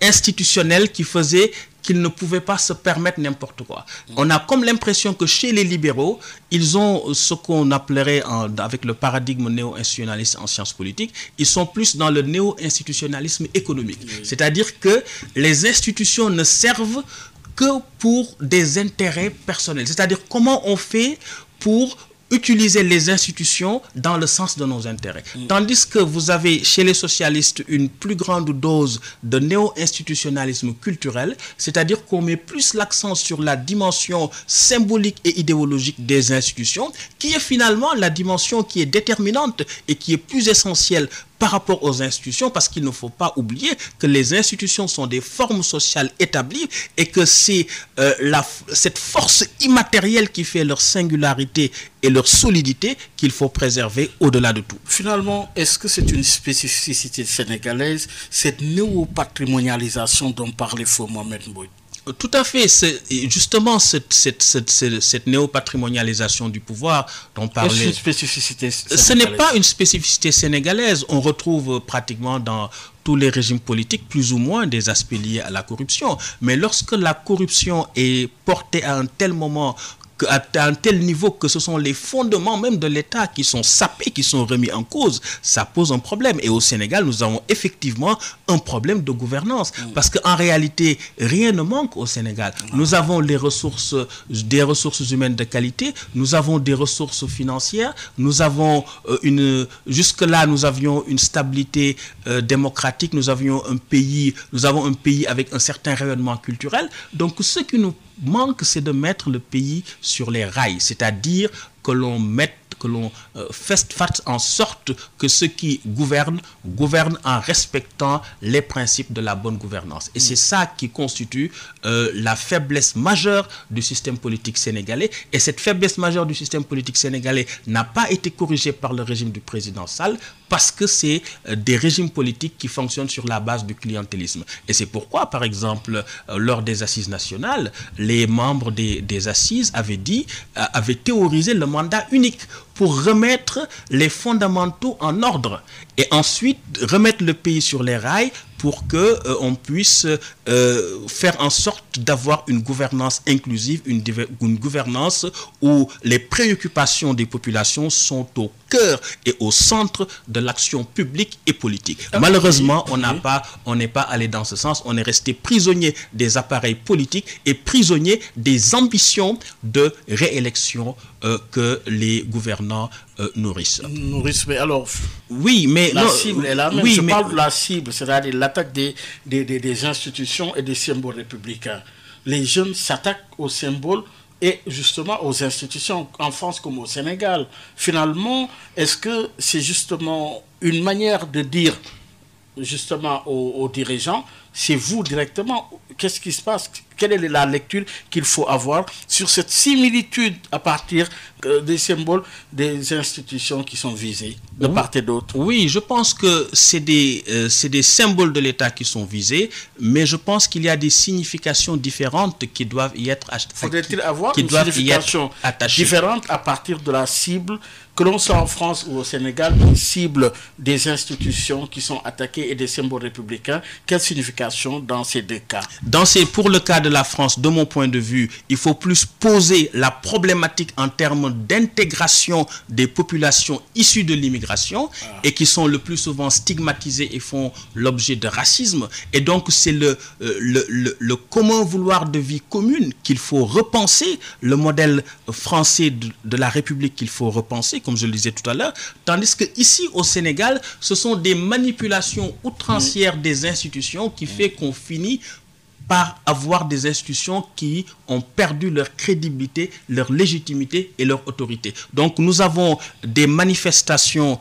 institutionnelle qui faisait qu'ils ne pouvaient pas se permettre n'importe quoi. On a comme l'impression que chez les libéraux, ils ont ce qu'on appellerait, avec le paradigme néo-institutionnaliste en sciences politiques, ils sont plus dans le néo-institutionnalisme économique. C'est-à-dire que les institutions ne servent que pour des intérêts personnels. C'est-à-dire comment on fait pour utiliser les institutions dans le sens de nos intérêts. Tandis que vous avez chez les socialistes une plus grande dose de néo-institutionnalisme culturel, c'est-à-dire qu'on met plus l'accent sur la dimension symbolique et idéologique des institutions, qui est finalement la dimension qui est déterminante et qui est plus essentielle par rapport aux institutions, parce qu'il ne faut pas oublier que les institutions sont des formes sociales établies et que c'est cette force immatérielle qui fait leur singularité et leur solidité qu'il faut préserver au-delà de tout. Finalement, est-ce que c'est une spécificité sénégalaise, cette néo-patrimonialisation dont parlait Feu Mohamed Mbouy? Tout à fait. Justement, cette néo-patrimonialisation du pouvoir dont parlait... C'est une spécificité sénégalaise. Ce n'est pas une spécificité sénégalaise. On retrouve pratiquement dans tous les régimes politiques plus ou moins des aspects liés à la corruption. Mais lorsque la corruption est portée à un tel moment, à un tel niveau que ce sont les fondements même de l'État qui sont sapés, qui sont remis en cause, ça pose un problème. Et au Sénégal, nous avons effectivement un problème de gouvernance. Parce qu'en réalité, rien ne manque au Sénégal. Nous avons des ressources humaines de qualité, nous avons des ressources financières, nous avons jusque-là, nous avions une stabilité démocratique, nous avons un pays avec un certain rayonnement culturel. Donc, ce qui nous manque, c'est de mettre le pays sur les rails, c'est-à-dire que l'on fasse en sorte que ceux qui gouvernent en respectant les principes de la bonne gouvernance. Et c'est ça qui constitue la faiblesse majeure du système politique sénégalais. Et cette faiblesse majeure du système politique sénégalais n'a pas été corrigée par le régime du président Sall, parce que c'est des régimes politiques qui fonctionnent sur la base du clientélisme. Et c'est pourquoi, par exemple, lors des assises nationales, les membres des assises avaient théorisé le mandat unique pour remettre les fondamentaux en ordre et ensuite remettre le pays sur les rails pour que on puisse faire en sorte d'avoir une gouvernance inclusive, une gouvernance où les préoccupations des populations sont au cœur et au centre de l'action publique et politique. Malheureusement, on n'est pas allé dans ce sens. On est resté prisonnier des appareils politiques et prisonnier des ambitions de réélection que les gouvernants nourrissent. Mais alors, oui, mais la cible est là même. Oui, Je parle de la cible, c'est-à-dire l'attaque des institutions et des symboles républicains. Les jeunes s'attaquent aux symboles et justement aux institutions, en France comme au Sénégal. Finalement, est-ce que c'est justement une manière de dire justement aux dirigeants, c'est vous directement, qu'est-ce qui se passe? Quelle est la lecture qu'il faut avoir sur cette similitude à partir des symboles des institutions qui sont visées de part et d'autre? Oui, je pense que c'est des symboles de l'État qui sont visés, mais je pense qu'il y a des significations différentes qui doivent y être Faudrait-il avoir une signification différente à partir de la cible, que l'on soit en France ou au Sénégal, une cible des institutions qui sont attaquées et des symboles républicains? Quelle signification dans ces deux cas? Pour le cas de la France, de mon point de vue, il faut plus poser la problématique en termes d'intégration des populations issues de l'immigration et qui sont le plus souvent stigmatisées et font l'objet de racisme. Et donc, c'est le commun vouloir de vie commune qu'il faut repenser, le modèle français de la République qu'il faut repenser, comme je le disais tout à l'heure, tandis que ici au Sénégal, ce sont des manipulations outrancières des institutions qui fait qu'on finit par avoir des institutions qui ont perdu leur crédibilité, leur légitimité et leur autorité. Donc nous avons des manifestations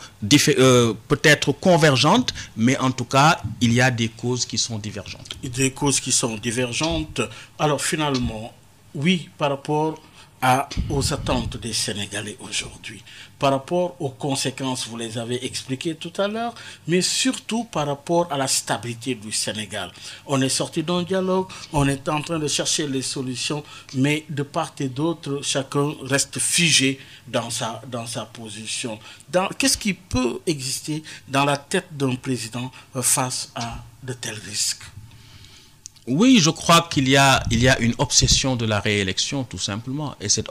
peut-être convergentes, mais en tout cas, il y a des causes qui sont divergentes. Des causes qui sont divergentes. Alors finalement, oui, par rapport aux attentes des Sénégalais aujourd'hui, par rapport aux conséquences, vous les avez expliquées tout à l'heure, mais surtout par rapport à la stabilité du Sénégal. On est sorti d'un dialogue, on est en train de chercher les solutions, mais de part et d'autre, chacun reste figé dans sa position. Qu'est-ce qui peut exister dans la tête d'un président face à de tels risques? Oui, je crois qu'il y a une obsession de la réélection, tout simplement. Et cette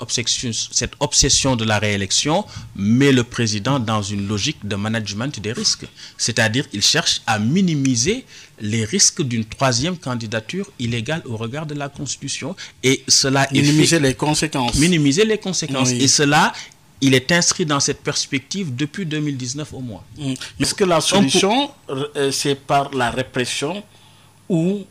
obsession de la réélection met le président dans une logique de management des risques. C'est-à-dire qu'il cherche à minimiser les risques d'une troisième candidature illégale au regard de la Constitution. Et cela minimiser les conséquences. Minimiser les conséquences. Oui. Et cela, il est inscrit dans cette perspective depuis 2019 au moins. Est-ce que la solution, c'est par la répression ou...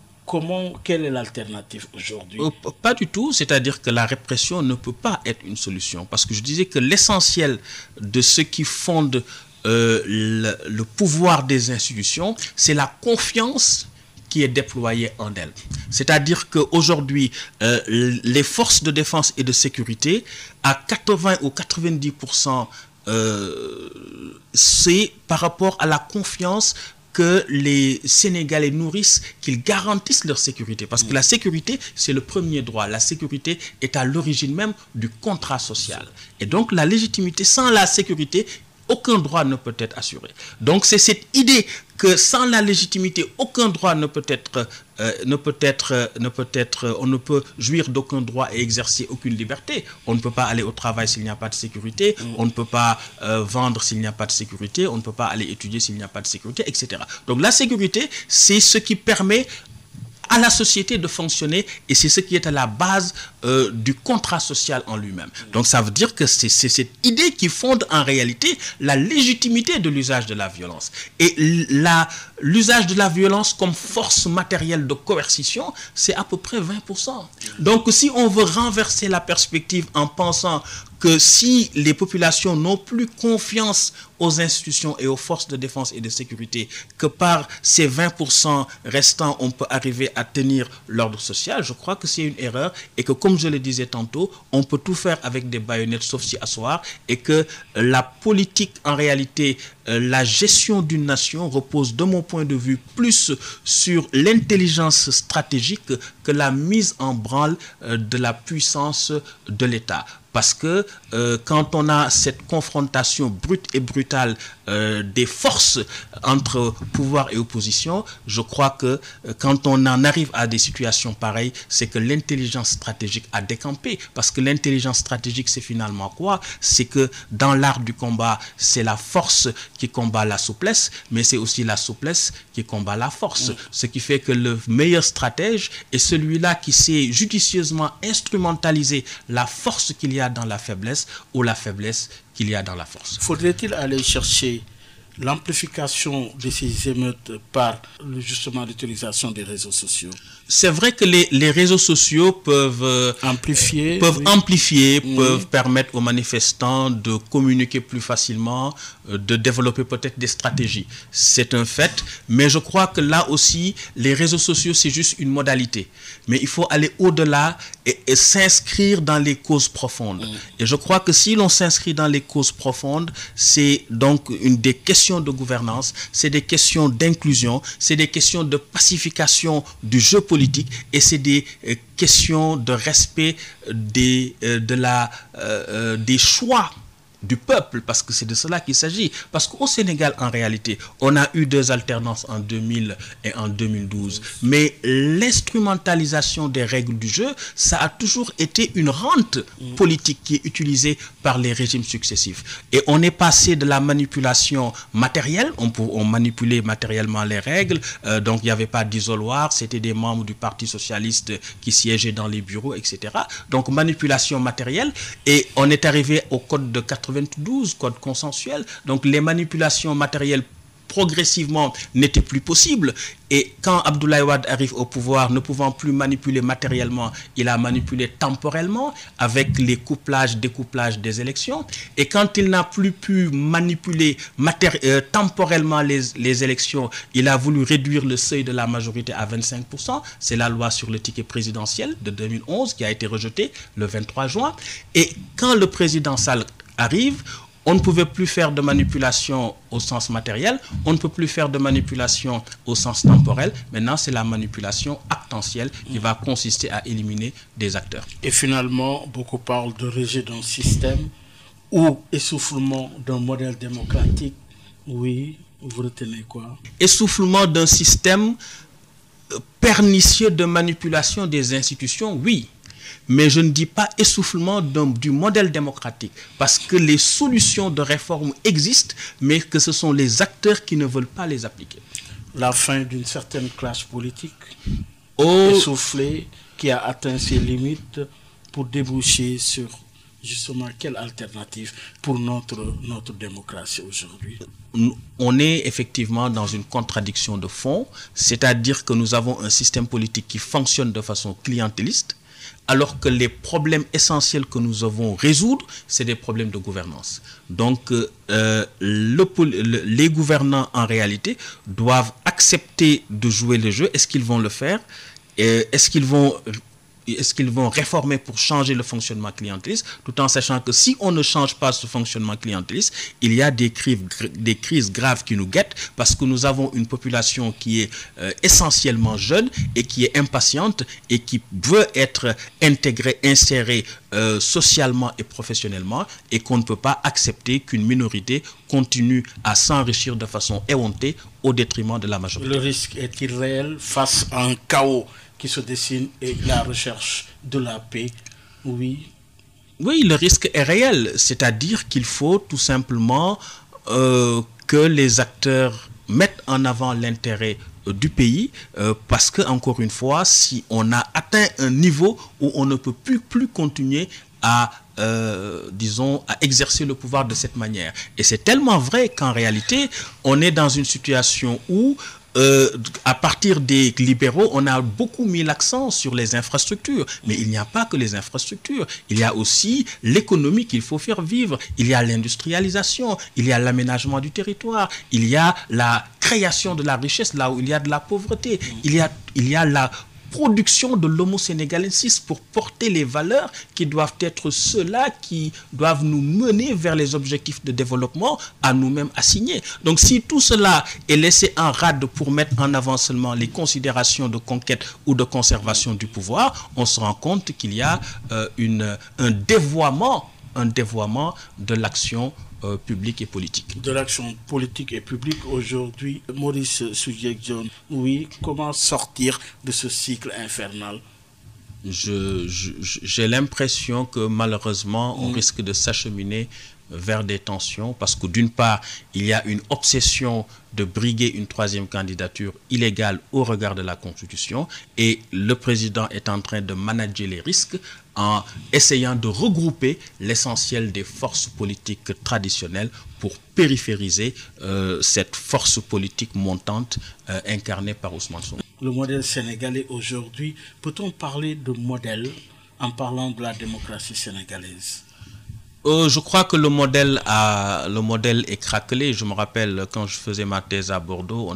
quelle est l'alternative aujourd'hui? Pas du tout, c'est-à-dire que la répression ne peut pas être une solution. Parce que je disais que l'essentiel de ce qui fonde le pouvoir des institutions, c'est la confiance qui est déployée en elles. C'est-à-dire qu'aujourd'hui, les forces de défense et de sécurité, à 80 ou 90%, c'est par rapport à la confiance que les Sénégalais nourrissent, qu'ils garantissent leur sécurité. Parce que la sécurité, c'est le premier droit. La sécurité est à l'origine même du contrat social. Et donc, la légitimité, sans la sécurité, aucun droit ne peut être assuré. Donc, c'est cette idée que sans la légitimité, aucun droit on ne peut jouir d'aucun droit et exercer aucune liberté. On ne peut pas aller au travail s'il n'y a pas de sécurité, on ne peut pas vendre s'il n'y a pas de sécurité, on ne peut pas aller étudier s'il n'y a pas de sécurité, etc. Donc la sécurité, c'est ce qui permet à la société de fonctionner et c'est ce qui est à la base du contrat social en lui-même. Donc ça veut dire que c'est cette idée qui fonde en réalité la légitimité de l'usage de la violence. Et l'usage de la violence comme force matérielle de coercition, c'est à peu près 20%. Donc si on veut renverser la perspective en pensant que si les populations n'ont plus confiance aux institutions et aux forces de défense et de sécurité, que par ces 20% restants, on peut arriver à tenir l'ordre social, je crois que c'est une erreur et que, comme je le disais tantôt, on peut tout faire avec des baïonnettes sauf s'y asseoir et que la politique, en réalité, la gestion d'une nation repose, de mon point de vue, plus sur l'intelligence stratégique que la mise en branle de la puissance de l'État. parce que quand on a cette confrontation brute et brutale des forces entre pouvoir et opposition, je crois que quand on en arrive à des situations pareilles, c'est que l'intelligence stratégique a décampé. Parce que l'intelligence stratégique, c'est finalement quoi? C'est que dans l'art du combat, c'est la force qui combat la souplesse, mais c'est aussi la souplesse qui combat la force. Ce qui fait que le meilleur stratège est celui-là qui sait judicieusement instrumentaliser la force qu'il y a dans la faiblesse ou la faiblesse qu'il y a dans la force. Faudrait-il aller chercher l'amplification de ces émeutes par justement l'utilisation des réseaux sociaux? C'est vrai que les réseaux sociaux peuvent amplifier, peuvent permettre aux manifestants de communiquer plus facilement, de développer peut-être des stratégies. C'est un fait, mais je crois que là aussi, les réseaux sociaux, c'est juste une modalité. Mais il faut aller au-delà et s'inscrire dans les causes profondes. Et je crois que si l'on s'inscrit dans les causes profondes, c'est donc une des questions de gouvernance, c'est des questions d'inclusion, c'est des questions de pacification du jeu politique, et c'est des questions de respect des choix du peuple, parce que c'est de cela qu'il s'agit. Parce qu'au Sénégal, en réalité, on a eu 2 alternances en 2000 et en 2012. Mais l'instrumentalisation des règles du jeu, ça a toujours été une rente politique qui est utilisée par les régimes successifs. Et on est passé de la manipulation matérielle, on manipulait matériellement les règles, donc il n'y avait pas d'isoloir, c'était des membres du Parti socialiste qui siégeaient dans les bureaux, etc. Donc manipulation matérielle, et on est arrivé au code de 92, code consensuel. Donc les manipulations matérielles progressivement n'étaient plus possibles. Et quand Abdoulaye Wade arrive au pouvoir, ne pouvant plus manipuler matériellement, il a manipulé temporellement avec les couplages, découplages des élections. Et quand il n'a plus pu manipuler temporellement les élections, il a voulu réduire le seuil de la majorité à 25%. C'est la loi sur le ticket présidentiel de 2011 qui a été rejetée le 23 juin. Et quand le président Sall arrive, on ne pouvait plus faire de manipulation au sens matériel, on ne peut plus faire de manipulation au sens temporel. Maintenant, c'est la manipulation actentielle qui va consister à éliminer des acteurs. Et finalement, beaucoup parlent de rejet d'un système ou essoufflement d'un modèle démocratique. Oui, vous retenez quoi? Essoufflement d'un système pernicieux de manipulation des institutions, oui. Mais je ne dis pas essoufflement du modèle démocratique, parce que les solutions de réforme existent, mais que ce sont les acteurs qui ne veulent pas les appliquer. La fin d'une certaine classe politique essoufflée, qui a atteint ses limites pour déboucher sur justement quelle alternative pour notre démocratie aujourd'hui? On est effectivement dans une contradiction de fond, c'est-à-dire que nous avons un système politique qui fonctionne de façon clientéliste, alors que les problèmes essentiels que nous devons résoudre, c'est des problèmes de gouvernance. Donc, les gouvernants, en réalité, doivent accepter de jouer le jeu. Est-ce qu'ils vont le faire? Est-ce qu'ils vont réformer pour changer le fonctionnement clientéliste, tout en sachant que si on ne change pas ce fonctionnement clientéliste, il y a des crises graves qui nous guettent, parce que nous avons une population qui est essentiellement jeune et qui est impatiente et qui veut être intégrée, insérée socialement et professionnellement, et qu'on ne peut pas accepter qu'une minorité continue à s'enrichir de façon éhontée au détriment de la majorité. Le risque est-il réel face à un chaos qui se dessine et la recherche de la paix? Oui. Oui, le risque est réel. C'est-à-dire qu'il faut tout simplement que les acteurs mettent en avant l'intérêt du pays, parce que, encore une fois, si on a atteint un niveau où on ne peut plus continuer à exercer le pouvoir de cette manière. Et c'est tellement vrai qu'en réalité, on est dans une situation où à partir des libéraux, on a beaucoup mis l'accent sur les infrastructures. Mais il n'y a pas que les infrastructures. Il y a aussi l'économie qu'il faut faire vivre. Il y a l'industrialisation, il y a l'aménagement du territoire, il y a la création de la richesse là où il y a de la pauvreté. Il y a la production de l'homo-sénégalensis, pour porter les valeurs qui doivent être ceux-là qui doivent nous mener vers les objectifs de développement à nous-mêmes assignés. Donc si tout cela est laissé en rade pour mettre en avant seulement les considérations de conquête ou de conservation du pouvoir, on se rend compte qu'il y a un dévoiement de l'action publique et politique. De l'action politique et publique aujourd'hui, Maurice Soudieck-Dione, oui, comment sortir de ce cycle infernal? J'ai l'impression que malheureusement, on risque de s'acheminer vers des tensions, parce que d'une part, il y a une obsession de briguer une troisième candidature illégale au regard de la Constitution, et le président est en train de manager les risques en essayant de regrouper l'essentiel des forces politiques traditionnelles pour périphériser cette force politique montante incarnée par Ousmane Sonko. Le modèle sénégalais aujourd'hui, peut-on parler de modèle en parlant de la démocratie sénégalaise? Je crois que le modèle est craquelé. Je me rappelle quand je faisais ma thèse à Bordeaux,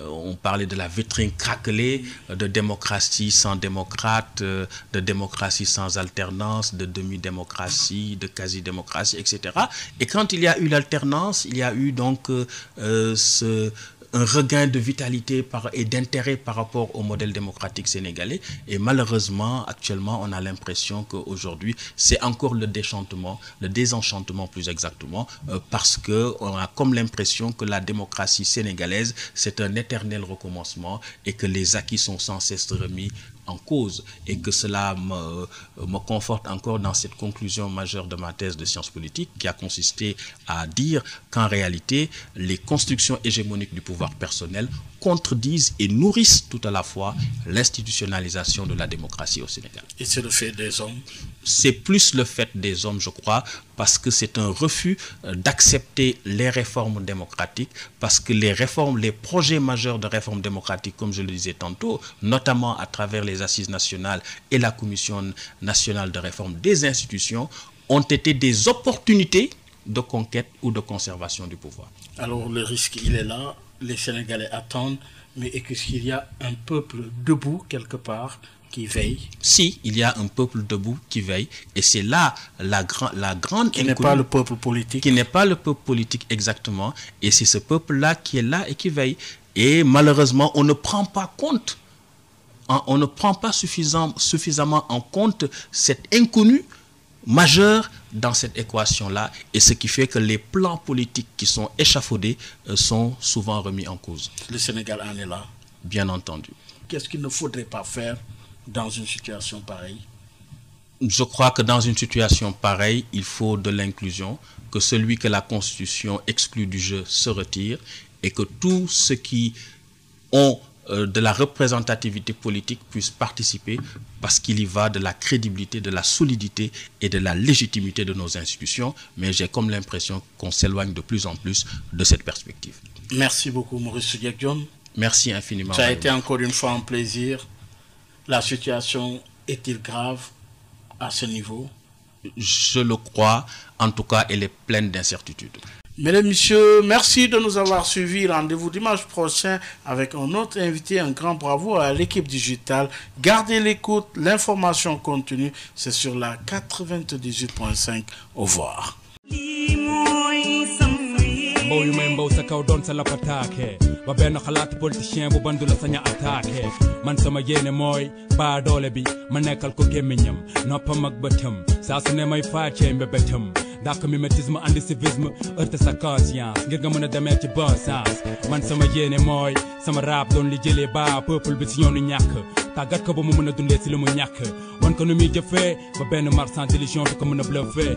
on parlait de la vitrine craquelée, de démocratie sans démocrate, de démocratie sans alternance, de demi-démocratie, de quasi-démocratie, etc. Et quand il y a eu l'alternance, il y a eu donc un regain de vitalité et d'intérêt par rapport au modèle démocratique sénégalais. Et malheureusement, actuellement, on a l'impression qu'aujourd'hui, c'est encore le désenchantement plus exactement, parce qu'on a comme l'impression que la démocratie sénégalaise, c'est un éternel recommencement et que les acquis sont sans cesse remis en cause, et que cela me conforte encore dans cette conclusion majeure de ma thèse de sciences politiques, qui a consisté à dire qu'en réalité, les constructions hégémoniques du pouvoir personnel contredisent et nourrissent tout à la fois l'institutionnalisation de la démocratie au Sénégal. Et c'est le fait des hommes? C'est plus le fait des hommes, je crois, parce que c'est un refus d'accepter les réformes démocratiques, parce que les projets majeurs de réforme démocratique, comme je le disais tantôt, notamment à travers les assises nationales et la commission nationale de réforme des institutions, ont été des opportunités de conquête ou de conservation du pouvoir. Alors le risque, il est là. Les Sénégalais attendent, mais est-ce qu'il y a un peuple debout quelque part qui veille? Si, il y a un peuple debout qui veille, et c'est là la grande... Qui n'est pas le peuple politique. Qui n'est pas le peuple politique, exactement, et c'est ce peuple-là qui est là et qui veille. Et malheureusement, on ne prend pas compte, on ne prend pas suffisamment en compte cet inconnu majeur dans cette équation-là, et ce qui fait que les plans politiques qui sont échafaudés sont souvent remis en cause. Le Sénégal en est là? Bien entendu. Qu'est-ce qu'il ne faudrait pas faire dans une situation pareille? Je crois que dans une situation pareille, il faut de l'inclusion, que celui que la Constitution exclut du jeu se retire, et que tous ceux qui ont de la représentativité politique puissent participer, parce qu'il y va de la crédibilité, de la solidité et de la légitimité de nos institutions. Mais j'ai comme l'impression qu'on s'éloigne de plus en plus de cette perspective. Merci beaucoup, Maurice Soudieck-Dione. Merci infiniment. Ça a été encore une fois un plaisir. La situation est-il grave à ce niveau? Je le crois. En tout cas, elle est pleine d'incertitudes. Mesdames, Messieurs, merci de nous avoir suivis. Rendez-vous dimanche prochain avec un autre invité. Un grand bravo à l'équipe digitale. Gardez l'écoute, l'information continue. C'est sur la 98.5. Au revoir. mbow yu may mbow sa kaw doon sa lapataake ba benn xalaat politicien bu bandu la saña attaqué man sama yéene mooy baa doole bi ma nekkal ko gémmiñam noppam ak bëtam saa su ne may faacee mbébétam dak mimétisme andi civisme heurte sa conscience ngir nga mën a demee ci bon sens man sama yéene mooy sama rap doon li jëlee ba peuple bi si ñoonu ñàkk tàggat ko ba mu mën a dundee si li mu ñàkk wan ko nu muy jëfee ba benn marchand d'illusion du ko mën a bluffé